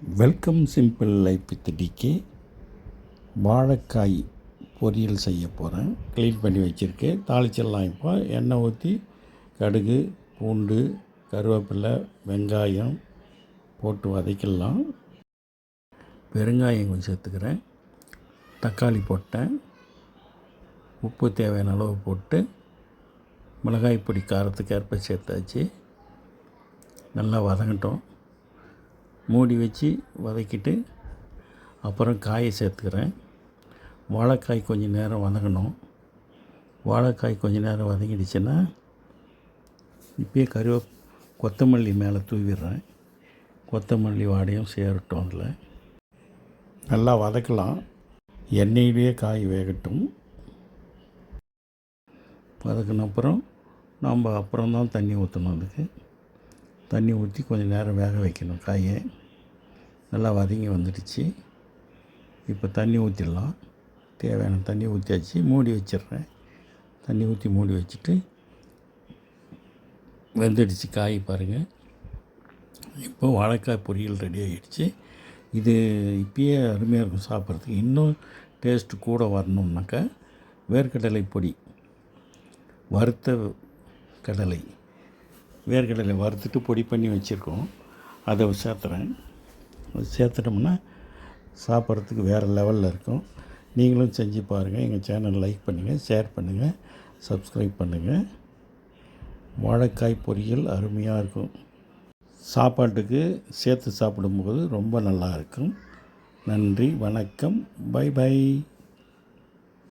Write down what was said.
Welcome simple life with DK. வாழைக்காய் பொரியல் செய்ய போகிறேன். க்ளீன் பண்ணி வச்சுருக்கேன். தாளிச்சிடலாம். இப்போ எண்ணெய் ஊற்றி கடுகு, பூண்டு, கருவேப்பிலை, வெங்காயம் போட்டு வதக்கிடலாம். பெருங்காயம் கொஞ்சம் சேர்த்துக்கிறேன். தக்காளி போட்டேன். உப்பு தேவையான அளவு போட்டு மிளகாய் பொடி காரத்துக்கு ஏற்ப சேர்த்தாச்சு. நல்லா வதங்கட்டும். மூடி வச்சு வதக்கிட்டு அப்புறம் காயை சேர்த்துக்கிறேன். வாழைக்காய் கொஞ்சம் நேரம் வதங்கணும். வாழைக்காய் கொஞ்சம் நேரம் வதங்கிடுச்சுன்னா இப்போயே கொத்தமல்லி மேலே தூவிடுறேன். கொத்தமல்லி வாடையும் சேரட்டும். அதில் நல்லா வதக்கலாம். எண்ணெயிலேயே காய் வேகட்டும். வதக்கின அப்புறம் நம்ம அப்புறம்தான் தண்ணி ஊற்றணும். அதுக்கு தண்ணி ஊற்றி கொஞ்சம் நேரம் வேக வைக்கணும். காயை நல்லா வதங்கி வந்துடுச்சு. இப்போ தண்ணி ஊற்றிடலாம். தேவையான தண்ணி ஊற்றியாச்சு. மூடி வச்சிடுறேன். தண்ணி ஊற்றி மூடி வச்சுட்டு வெந்துடுச்சு காய் பாருங்கள். இப்போ வாழைக்காய் பொரியல் ரெடி ஆகிடுச்சு. இது இப்பயே அருமையாக இருக்கும் சாப்பிட்றதுக்கு. இன்னும் டேஸ்ட்டு கூட வரணும்னாக்கா வேர்க்கடலை பொடி, வறுத்த கடலை, வேர்க்கடலை வறுத்துட்டு பொடி பண்ணி வச்சுருக்கோம். அதை சேர்த்துறேன். அது சேர்த்துட்டோம்னா சாப்பிட்றதுக்கு வேறு லெவலில் இருக்கும். நீங்களும் செஞ்சு பாருங்கள். எங்கள் சேனல் லைக் பண்ணுங்கள், ஷேர் பண்ணுங்கள், சப்ஸ்கிரைப் பண்ணுங்கள். வாழைக்காய் பொரியல் அருமையாக இருக்கும். சாப்பாட்டுக்கு சேர்த்து சாப்பிடும்போது ரொம்ப நல்லா இருக்கும். நன்றி, வணக்கம், பை பை.